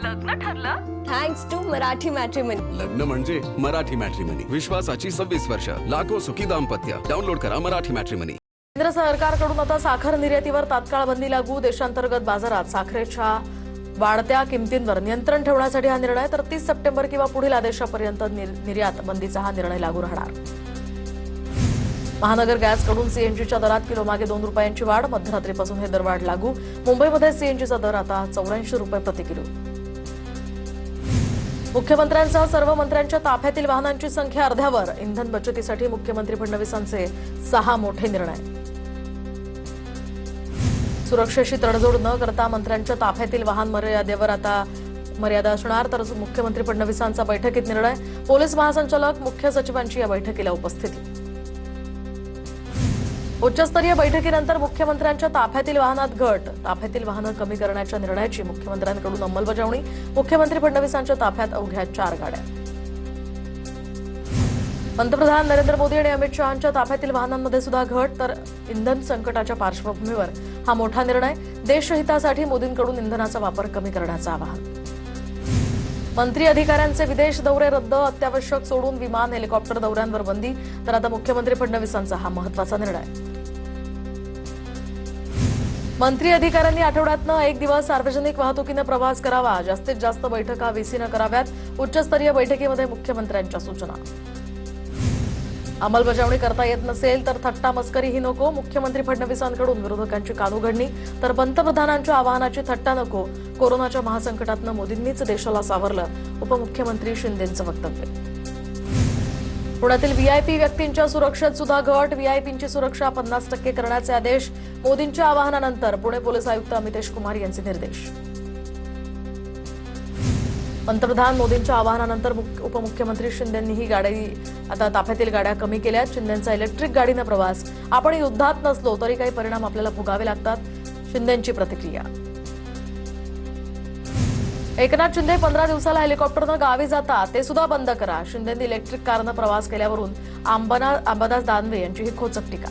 लग्न ठरलं? Thanks to Marathi matrimony. लग्न म्हणजे मराठी मॅट्रिमनी. विश्वासाची 26 वर्ष. लाखो सुखी दाम्पत्य. डाउनलोड करा मराठी मॅट्रिमनी. केंद्र सरकारकडून आता साखर निर्यातीवर तात्काळ बंदी लागू. देशांतर्गत बाजारात साखरेच्या वाढत्या किमतींवर नियंत्रण ठेवण्यासाठी हा निर्णय. तर 30 सप्टेंबर किंवा पुढील आदेशापर्यंत निर्यात बंदीचा हा निर्णय लागू राहणार. महानगर गॅसकडून सीएनजीच्या दरात किलोमागे 2 रुपयांची वाढ. मध्यरात्रीपासून हे दरवाढ लागू. मुंबईमध्ये सीएनजीचा दर आता 84 रुपये प्रति किलो. मुख्यमंत्र्यांसह सर्व मंत्र्यांच्या ताफ्यातील वाहनांची संख्या अर्ध्यावर. इंधन बचतीसाठी मुख्यमंत्री फडणवीसांचे 6 मोठे निर्णय. सुरक्षेशी तडजोड न करता मंत्र्यांच्या ताफ्यातील वाहन मर्यादेवर आता मर्यादा असणार. तर मुख्यमंत्री फडणवीसांचा बैठकीत निर्णय. पोलीस महासंचालक मुख्य सचिवांची या बैठकीला उपस्थिती. उच्चस्तरीय बैठकीनंतर मुख्यमंत्र्यांच्या ताफ्यातील वाहनात घट. ताफ्यातील वाहनं कमी करण्याच्या निर्णयाची मुख्यमंत्र्यांकडून अंमलबजावणी. मुख्यमंत्री फडणवीसांच्या ताफ्यात अवघ्या 4 गाड्या. पंतप्रधान नरेंद्र मोदी आणि अमित शहांच्या ताफ्यातील वाहनांमध्ये सुद्धा घट. तर इंधन संकटाच्या पार्श्वभूमीवर हा मोठा निर्णय. देशहितासाठी मोदींकडून इंधनाचा वापर कमी करण्याचं आवाहन. मंत्री अधिकाऱ्यांचे विदेश दौरे रद्द. अत्यावश्यक सोडून विमान हेलिकॉप्टर दौऱ्यांवर बंदी. तर आता मुख्यमंत्री फडणवीसांचा हा महत्त्वाचा निर्णय. मंत्री अधिकाऱ्यांनी आठवड्यातनं 1 दिवस सार्वजनिक वाहतुकीनं प्रवास करावा. जास्तीत जास्त बैठका व्हीसीनं कराव्यात. उच्चस्तरीय बैठकीमध्ये मुख्यमंत्र्यांच्या सूचना. अंमलबजावणी करता येत नसेल तर थट्टा मस्करीही नको. मुख्यमंत्री फडणवीसांकडून विरोधकांची कानउघडणी. तर पंतप्रधानांच्या आवाहनाची थट्टा नको. कोरोनाच्या महासंकटातनं मोदींनीच देशाला सावरलं. उपमुख्यमंत्री शिंदेंचं वक्तव्य. पुण्यातील व्हीआयपी व्यक्तींच्या सुरक्षेत सुद्धा घट. व्हीआयपींची सुरक्षा 50% करण्याचे आदेश. मोदींच्या आवाहनानंतर पुणे पोलीस आयुक्त अमितेश कुमार यांचे निर्देश. पंतप्रधान मोदींच्या आवाहनानंतर उपमुख्यमंत्री शिंदेंनीही आता ताफ्यातील गाड्या कमी केल्या. शिंदेंचा इलेक्ट्रिक गाडीनं प्रवास. आपण युद्धात नसलो तरी काही परिणाम आपल्याला भोगावे लागतात. शिंदेंची प्रतिक्रिया. एकनाथ शिंदे 15 दिवसाला हेलिकॉप्टरनं गावी जातात. ते सुद्धा बंद करा. शिंदेंनी इलेक्ट्रिक कारनं प्रवास केल्यावरून अंबादास दानवे यांची ही खोचक टीका.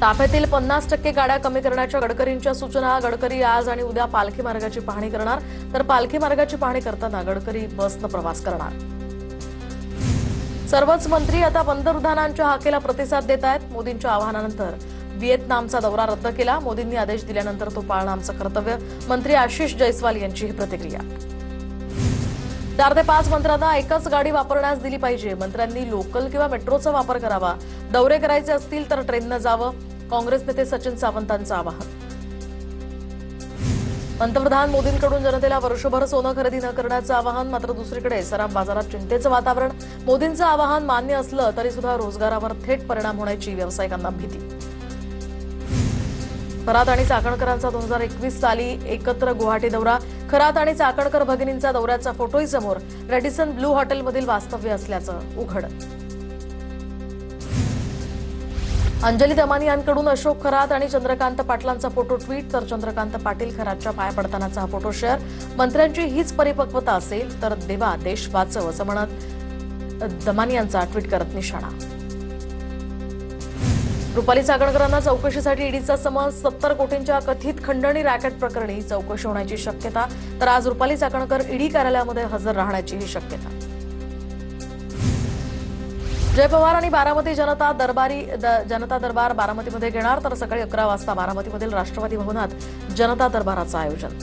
ताफ्यातील 50% गाड्या कमी करण्याच्या गडकरींच्या सूचना. गडकरी आज आणि उद्या पालखी मार्गाची पाहणी करणार. तर पालखी मार्गाची पाहणी करताना गडकरी बसनं प्रवास करणार. सर्वच मंत्री आता पंतप्रधानांच्या हाकेला प्रतिसाद देत आहेत. मोदींच्या आवाहनानंतर व्हिएतनामचा दौरा रद्द केला. मोदींनी आदेश दिल्यानंतर तो पाळणं आमचं कर्तव्य. मंत्री आशिष जयस्वाल यांची ही प्रतिक्रिया. 4 ते 5 मंत्र्यांना एकच गाडी वापरण्यास दिली पाहिजे. मंत्र्यांनी लोकल किंवा मेट्रोचा वापर करावा. दौरे करायचे असतील तर ट्रेननं जावं. काँग्रेस नेते सचिन सावंतांचं आवाहन. पंतप्रधान मोदींकडून जनतेला वर्षभर सोनं खरेदी न करण्याचं आवाहन. मात्र दुसरीकडे सराफ बाजारात चिंतेचं वातावरण. मोदींचं आवाहन मान्य असलं तरी सुद्धा रोजगारावर थेट परिणाम होण्याची व्यावसायिकांना भीती. खरात आणि चाकणकरांचा 2021 साली एकत्र गुवाहाटी दौरा. खरात आणि चाकणकर भगिनींचा दौऱ्याचा फोटोही समोर. रेडिसन ब्लू हॉटेलमधील वास्तव्य असल्याचं उघड. अंजली दमानी यांकडून अशोक खरात आणि चंद्रकांत पाटलांचा फोटो ट्विट. तर चंद्रकांत पाटील खरातच्या पाया पडतानाचा हा फोटो शेअर. मंत्र्यांची हीच परिपक्वता असेल तर देवा देश वाचव असं म्हणत दमानी यांचा ट्विट करत निशाणा. रुपाली चाकणकरांना चौकशीसाठी ईडीचा समन्स. 70 कोटींच्या कथित खंडणी रॅकेट प्रकरणी चौकशी होण्याची शक्यता. तर आज रुपाली चाकणकर ईडी कार्यालयामध्ये हजर राहण्याचीही शक्यता. जय पवार आणि बारामती जनता दरबार बारामतीमध्ये घेणार. तर सकाळी 11 वाजता बारामतीमधील राष्ट्रवादी भवनात जनता दरबाराचं आयोजन.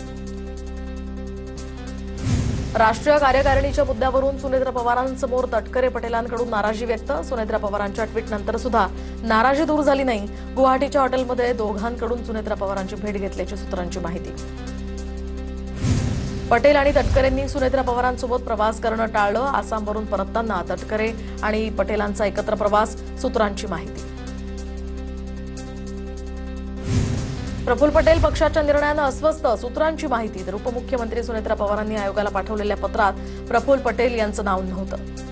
राष्ट्रीय कार्यकारिणीच्या मुद्द्यावरून सुनेत्रा पवारांसमोर तटकरे पटेलांकडून नाराजी व्यक्त. सुनेत्रा पवारांच्या ट्विटनंतर सुद्धा नाराजी दूर झाली नाही. गुवाहाटीच्या हॉटेलमध्ये दोघांकडून सुनेत्रा पवारांची भेट घेतल्याची सूत्रांची माहिती. पटेल आणि तटकरेंनी सुनेत्रा पवारांसोबत प्रवास करणं टाळलं. आसामवरून परतताना तटकरे आणि पटेलांचा एकत्र प्रवास. सूत्रांची माहिती. प्रफुल्ल पटेल पक्षाच्या निर्णयानं अस्वस्थ. सूत्रांची माहिती. तर उपमुख्यमंत्री सुनेत्रा पवारांनी आयोगाला पाठवलेल्या पत्रात प्रफुल्ल पटेल यांचं नाव नव्हतं.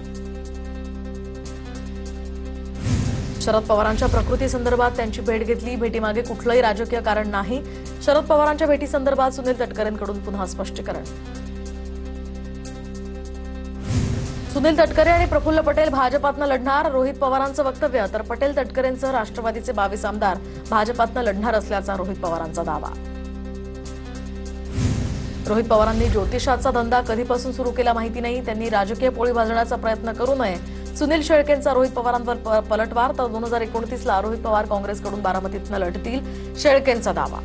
शरद पवारांच्या प्रकृतीसंदर्भात त्यांची भेट घेतली. भेटीमागे कुठलंही राजकीय कारण नाही. शरद पवारांच्या भेटीसंदर्भात सुनील तटकरेंकडून पुन्हा स्पष्टीकरण. सुनील तटकरे आणि प्रफुल्ल पटेल भाजपातनं लढणार. रोहित पवारांचं वक्तव्य. तर पटेल तटकरेंसह राष्ट्रवादीचे 22 आमदार भाजपातनं लढणार असल्याचा रोहित पवारांचा दावा. रोहित पवारांनी ज्योतिषाचा धंदा कधीपासून सुरू केला माहिती नाही. त्यांनी राजकीय पोळी भाजण्याचा प्रयत्न करू नये. सुनील शेळकेंचा रोहित पवारांवर पलटवार. तर 2029ला रोहित पवार काँग्रेसकडून बारामतीतनं लढतील, शेळकेंचा दावा.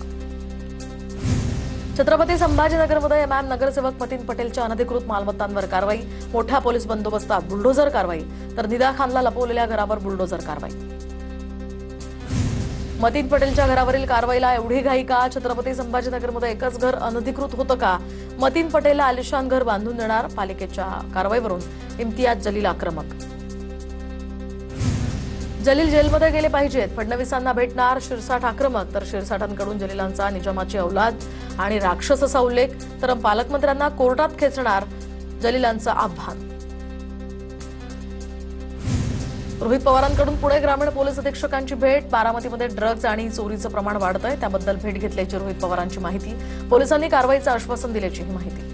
छत्रपती संभाजीनगरमध्ये एमआयएम नगरसेवक मतीन पटेलच्या अनधिकृत मालमत्तांवर कारवाई. मोठ्या पोलीस बंदोबस्तात बुलडोझर कारवाई. तर निदा खानला लपवलेल्या घरावर बुलडोझर कारवाई. मतीन पटेलच्या घरावरील कारवाईला एवढी घाई का? छत्रपती संभाजीनगरमध्ये एकच घर अनधिकृत होतं का? मतीन पटेलला आलिशान घर बांधून देणार. पालिकेच्या कारवाईवरून इम्तियाज जलील आक्रमक. जलील जेलमध्ये गेले पाहिजेत, फडणवीसांना भेटणार. शिरसाट आक्रमक. तर शिरसाटांकडून जलीलांचा निजामाची औलाद आणि राक्षस असा उल्लेख. तर पालकमंत्र्यांना कोर्टात खेचणार, जलीलांचं आव्हान. रोहित पवारांकडून पुणे ग्रामीण पोलीस अधीक्षकांची भेट. बारामतीमध्ये ड्रग्ज आणि चोरीचं प्रमाण वाढतंय, त्याबद्दल भेट घेतल्याची रोहित पवारांची माहिती. पोलिसांनी कारवाईचं आश्वासन दिल्याची ही माहिती.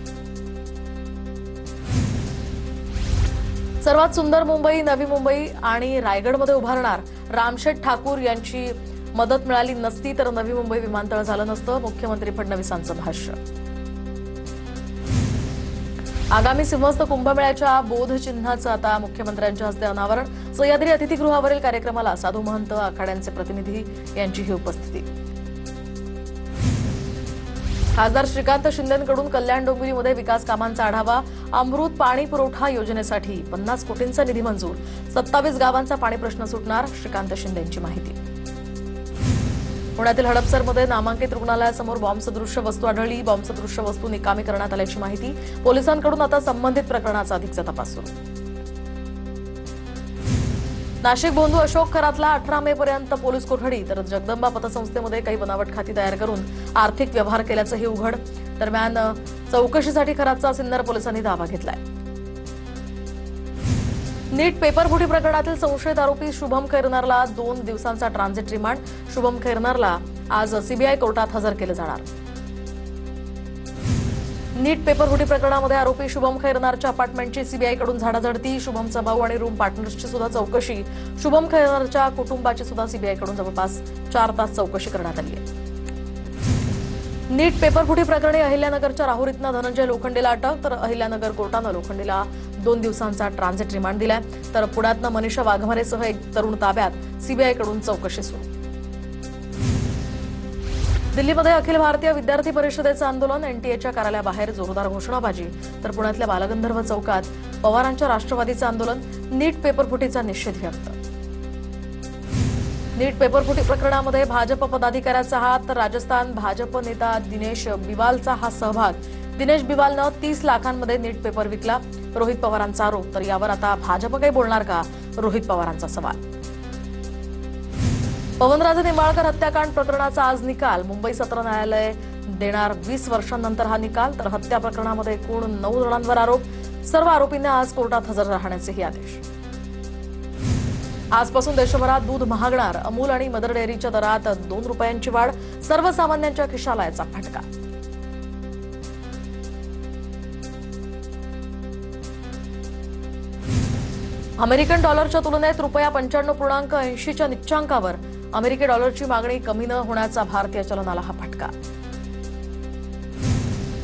सर्वात सुंदर मुंबई, नवी मुंबई आणि रायगडमध्ये उभारणार. रामशेठ ठाकूर यांची मदत मिळाली नसती तर नवी मुंबई विमानतळ झालं नसतं, मुख्यमंत्री फडणवीसांचं भाष्य. आगामी सिंहस्थ कुंभमेळ्याच्या बोधचिन्हाचं आता मुख्यमंत्र्यांच्या हस्ते अनावरण. सह्याद्री अतिथीगृहावरील कार्यक्रमाला साधू महंत, आखाड्यांचे प्रतिनिधी यांचीही उपस्थिती. खासदार श्रीकांत शिंदेंकडून कल्याण डोंबिवलीमध्ये विकास कामांचा आढावा. अमृत पाणी पुरवठा योजनेसाठी 50 कोटींचा निधी मंजूर. 27 गावांचा पाणी प्रश्न सुटणार, श्रीकांत शिंदेंची माहिती. पुण्यातील हडपसरमध्ये नामांकित रुग्णालयासमोर बॉम्बसदृश्य वस्तू आढळली. बॉम्बसदृश्य वस्तू निकामी करण्यात आल्याची माहिती. पोलिसांकडून आता संबंधित प्रकरणाचा अधिकचा तपास सुरू. नाशिक बोंधू अशोक खरातला 18 मे पर्यंत पोलीस कोठडी. तर जगदंबा पतसंस्थेमध्ये काही बनावट खाती तयार करून आर्थिक व्यवहार केल्याचंही उघड. दरम्यान चौकशीसाठी खरातचा सिन्नर पोलिसांनी दावा घेतलाय. नीट पेपरफुटी प्रकरणातील संशयित आरोपी शुभम खैरनारला 2 दिवसांचा ट्रान्झिट रिमांड. शुभम खैरनारला आज सीबीआय कोर्टात हजर केलं जाणार. नीट पेपरफुटी प्रकरणामध्ये आरोपी शुभम खैरनारच्या अपार्टमेंटची सीबीआयकडून झाडाझडती. शुभमचा भाऊ आणि रूम पार्टनर्सची सुद्धा चौकशी. शुभम खैरनारच्या कुटुंबाची सुद्धा सीबीआयकडून जवळपास 4 तास चौकशी करण्यात आली आहे. नीट पेपरफुटी प्रकरणी अहिल्यानगरच्या राहुरीतनं धनंजय लोखंडेला अटक. तर अहिल्यानगर कोर्टानं लोखंडेला 2 दिवसांचा ट्रान्झिट रिमांड दिलाय. तर पुण्यातनं मनीषा वाघमारेसह एक तरुण ताब्यात, सीबीआयकडून चौकशी सुरू. दिल्लीमध्ये अखिल भारतीय विद्यार्थी परिषदेचं आंदोलन. एनटीएच्या कार्यालयाबाहेर जोरदार घोषणाबाजी. तर पुण्यातल्या बालगंधर्व चौकात पवारांच्या राष्ट्रवादीचं आंदोलन. नीट पेपरफुटीचा निषेध व्यक्त. नीट पेपरफुटी प्रकरणामध्ये भाजप पदाधिकाऱ्याचा हात. तर राजस्थान भाजप नेता दिनेश बिवालचा हा सहभाग. दिनेश बिवालनं 30 लाखांमध्ये नीट पेपर विकला, रोहित पवारांचा आरोप. तर यावर आता भाजप काही बोलणार का? रोहित पवारांचा सवाल. पवनराजे निंबाळकर हत्याकांड प्रकरणाचा आज निकाल. मुंबई सत्र न्यायालय देणार 20 वर्षांनंतर हा निकाल. तर हत्या प्रकरणामध्ये एकूण 9 जणांवर आरोप. सर्व आरोपींना आज कोर्टात हजर राहण्याचेही आदेश. आजपासून देशभरात दूध महागणार. अमूल आणि मदर डेअरीच्या दरात 2 रुपयांची वाढ. सर्वसामान्यांच्या खिशाला याचा फटका. अमेरिकन डॉलरच्या तुलनेत रुपया 95.80च्या निच्चांकावर. अमेरिकी डॉलरची मागणी कमी न होण्याचा भारतीय चलनाला हा फटका.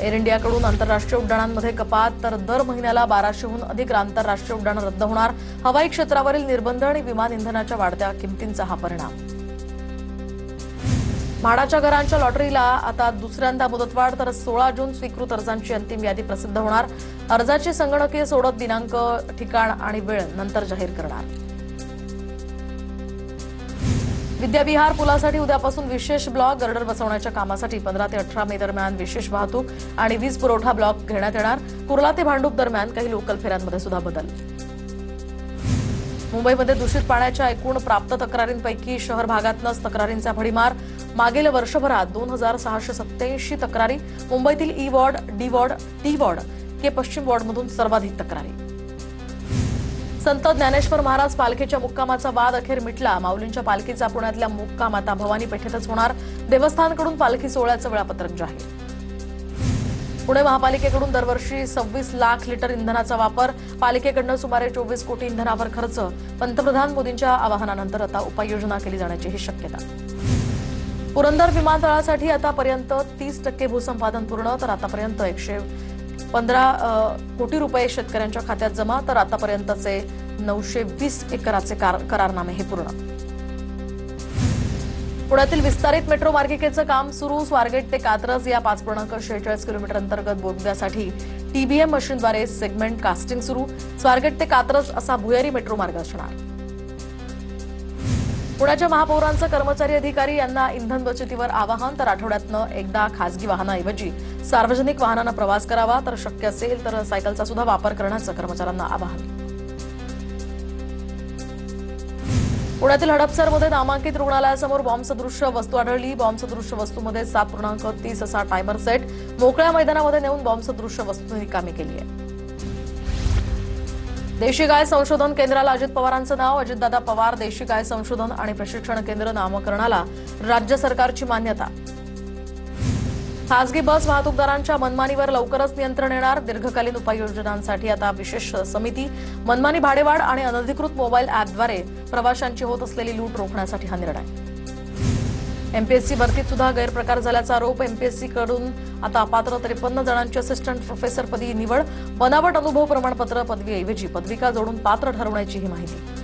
एअर इंडियाकडून आंतरराष्ट्रीय उड्डाणांमध्ये कपात. तर दर महिन्याला 1200हून अधिक आंतरराष्ट्रीय उड्डाणं रद्द होणार. हवाई क्षेत्रावरील निर्बंध आणि विमान इंधनाच्या वाढत्या किमतींचा हा परिणाम. म्हाडाच्या घरांच्या लॉटरीला आता दुसऱ्यांदा मुदतवाढ. तर 16 जून स्वीकृत अर्जांची अंतिम यादी प्रसिद्ध होणार. अर्जाची संगणकीय सोडत दिनांक, ठिकाण आणि वेळ नंतर जाहीर करणार. विद्याविहार पुलासाठी उद्यापासून विशेष ब्लॉक. गर्डर बसवण्याच्या कामासाठी 15 ते 18 मे दरम्यान विशेष वाहतूक आणि वीज पुरवठा ब्लॉक घेण्यात येणार. कुर्ला ते भांडूप दरम्यान काही लोकल फेऱ्यांमध्ये सुद्धा बदल. मुंबईमध्ये दूषित पाण्याच्या एकूण प्राप्त तक्रारींपैकी शहर भागातनंच तक्रारींचा भडीमार. मागील वर्षभरात 2687 तक्रारी. मुंबईतील E ward, D ward, T ward K पश्चिम वॉर्डमधून सर्वाधिक तक्रारी. संत ज्ञानेश्वर महाराज पालखीच्या मुक्कामाचा वाद अखेर मिटला. माऊलींच्या पालखीचा पुण्यातल्या मुक्काम आता भवानी पेठेतच होणार. देवस्थानकडून पालखी सोहळ्याचं वेळापत्रक जाहीर. पुणे महापालिकेकडून दरवर्षी 26 लाख लिटर इंधनाचा वापर. पालिकेकडून सुमारे 24 कोटी इंधनावर खर्च. पंतप्रधान मोदींच्या आवाहनानंतर आता उपाययोजना केली जाण्याचीही शक्यता. पुरंदर विमानतळासाठी आतापर्यंत 30% भूसंपादन पूर्ण, तर आतापर्यंत 115 कोटी रुपये शेतकऱ्यांच्या खात्यात जमा, तर आतापर्यंतचे 920 एकराचे करारनामे हे पूर्ण. पुण्यातील विस्तारित मेट्रो मार्गिकेचं काम सुरू. स्वारगेट ते कात्रज या 5.46 किलोमीटर अंतर्गत बोगद्यासाठी टीबीएम मशीनद्वारे सेगमेंट कास्टिंग सुरू. स्वारगेट ते कात्रज असा भुयारी मेट्रो मार्ग असणार. पुण्याच्या महापौरांचं कर्मचारी अधिकारी यांना इंधन बचतीवर आवाहन, तर आठवड्यातनं एकदा खासगी वाहनाऐवजी सार्वजनिक वाहनानं प्रवास करावा, तर शक्य असेल तर सायकलचा सुद्धा वापर करण्याचं कर्मचाऱ्यांना आवाहन. पुण्यातील हडपसरमध्ये नामांकित रुग्णालयासमोर बॉम्बसदृश्य वस्तू आढळली. बॉम्बसदृश्य वस्तूमध्ये 7.30 असा टायमर सेट मोकळ्या मैदानामध्ये नेऊन बॉम्बसदृश्य वस्तू निकामी केली आहे. देशी गाय संशोधन केंद्राला अजित पवारांचं नाव. अजितदादा पवार देशी गाय संशोधन आणि प्रशिक्षण केंद्र नामकरणाला राज्य सरकारची मान्यता. खासगी बस वाहतूकदारांच्या मनमानीवर लवकरच नियंत्रण येणार. दीर्घकालीन उपाययोजनांसाठी आता विशेष समिती. मनमानी भाडेवाढ आणि अनधिकृत मोबाईल ॲपद्वारे प्रवाशांची होत असलेली लूट रोखण्यासाठी हा निर्णय. एमपीएससी भरतीत सुद्धा गैरप्रकार झाल्याचा आरोप. एमपीएससी कडून आता अपात्र 53 जणांची असिस्टंट प्रोफेसरपदी निवड. बनावट अनुभव प्रमाणपत्र पदवीऐवजी पदविका जोडून पात्र ठरवण्याची ही माहिती.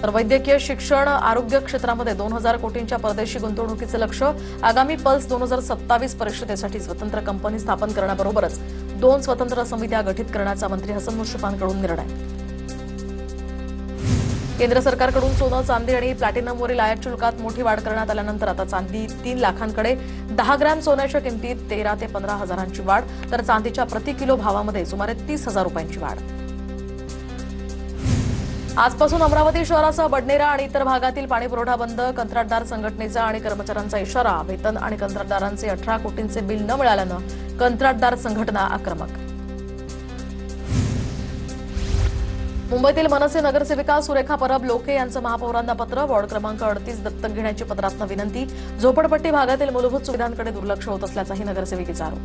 तर वैद्यकीय शिक्षण आरोग्य क्षेत्रामध्ये 2000 कोटींच्या परदेशी गुंतवणुकीचे लक्ष. आगामी पल्स 2027 परिषदेसाठी स्वतंत्र कंपनी स्थापन करण्याबरोबरच 2 स्वतंत्र समित्या गठीत करण्याचा मंत्री हसन मुश्रीफांकडून निर्णय. केंद्र सरकारकडून सोनं चांदी आणि प्लॅटिनमवरील आयात शुल्कात मोठी वाढ करण्यात आल्यानंतर आता चांदी 3 लाखांकडे. 10 ग्रॅम सोन्याच्या किमतीत 13 ते 15 हजारांची वाढ, तर चांदीच्या प्रति किलो भावामध्ये सुमारे 30,000 रुपयांची वाढ. आजपासून अमरावती शहरासह बडनेरा आणि इतर भागातील पाणीपुरवठा बंद. कंत्राटदार संघटनेचा आणि कर्मचाऱ्यांचा इशारा. वेतन आणि कंत्राटदारांचे 18 कोटींचे बिल न मिळाल्यानं कंत्राटदार संघटना आक्रमक. मुंबईतील मनसे नगरसेविका सुरेखा परब लोके यांचं महापौरांना पत्र. वॉर्ड क्रमांक 38 दत्तक घेण्याची पत्रातनं विनंती. झोपडपट्टी भागातील मूलभूत सुविधांकडे दुर्लक्ष होत असल्याचाही नगरसेविकेचा आरोप.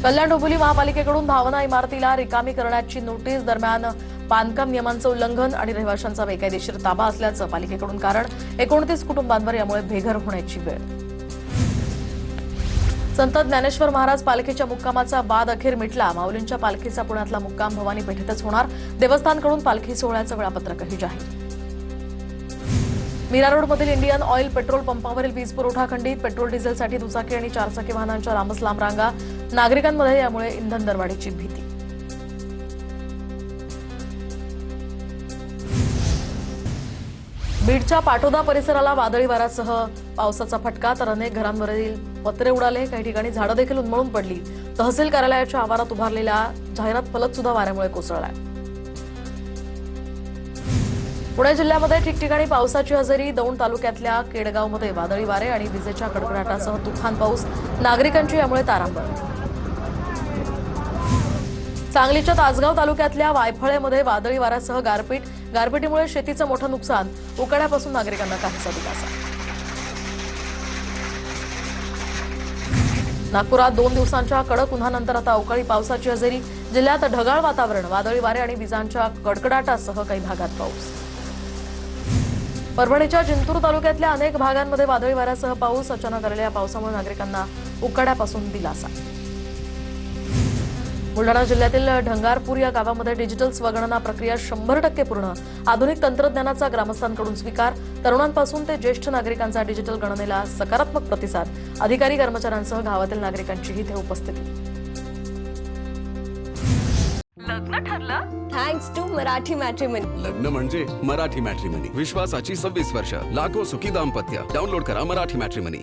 कल्याण डोंबिवली महापालिकेकडून भावना इमारतीला रिकामी करण्याची नोटीस. दरम्यान बांधकाम नियमांचं उल्लंघन आणि रहिवाशांचा बेकायदेशीर ताबा असल्याचं पालिकेकडून कारण. 29 कुटुंबांवर यामुळे बेघर होण्याची वेळ. संत ज्ञानेश्वर महाराज पालखीच्या मुक्कामाचा वाद अखेर मिटला. माऊलींच्या पालखीचा पुण्यातला मुक्काम भवानी पेठेतच होणार. देवस्थानकडून पालखी सोहळ्याचं वेळापत्रकही जाहीर. मीरा रोडमधील इंडियन ऑइल पेट्रोल पंपावरील वीज पुरवठा खंडित. पेट्रोल डिझेलसाठी दुचाकी आणि 4 चाकी वाहनांच्या लांबच लांब रांगा. नागरिकांमध्ये यामुळे इंधन दरवाढीची भीती. बीडच्या पाटोदा परिसराला वादळी वाऱ्यासह पावसाचा फटका, तर अनेक घरांवरील पत्रे उडाले. काही ठिकाणी झाडं देखील उन्मळून पडली. तहसील कार्यालयाच्या आवारात उभारलेला जाहिरात फलक सुद्धा वाऱ्यामुळे कोसळलाय. पुणे जिल्ह्यामध्ये ठिकठिकाणी पावसाची हजेरी. दौंड तालुक्यातल्या केडगावमध्ये वादळी वारे आणि विजेच्या कडकडाटासह तुफान पाऊस. नागरिकांची यामुळे तारांबळ. सांगलीच्या तासगाव तालुक्यातल्या वायफळेमध्ये वादळी वाऱ्यासह गारपीट. गारपिटीमुळे शेतीचं मोठं नुकसान. उकाड्यापासून नागरिकांना काहीसा दिलासा. नागपुरात 2 दिवसांच्या कडक उन्हानंतर आता अवकाळी पावसाची हजेरी. जिल्ह्यात ढगाळ वातावरण. वादळी वारे आणि विजांच्या कडकडाटासह काही भागात पाऊस. परभणीच्या जिंतूर तालुक्यातल्या अनेक भागांमध्ये वादळी वाऱ्यासह पाऊस. अचानक आलेल्या पावसामुळे नागरिकांना उकाड्यापासून दिलासा. बुलढाणा जिल्ह्यातील ढंगारपूर या गावामध्ये डिजिटल स्वगणना प्रक्रिया 100% पूर्ण. आधुनिक तंत्रज्ञानाचा ग्रामस्थांकडून स्वीकार. तरुणांपासून ते ज्येष्ठ नागरिकांचा डिजिटल गणनेला सकारात्मक प्रतिसाद. अधिकारी कर्मचाऱ्यांसह गावातील नागरिकांचीही इथे उपस्थिती. लग्न ठरलं? Thanks to Marathi matrimony. लग्न म्हणजे मराठी मॅट्रिमनी. विश्वासाची 26 वर्ष. लाखो सुखी दाम्पत्य. डाउनलोड करा मराठी मॅट्रिमनी.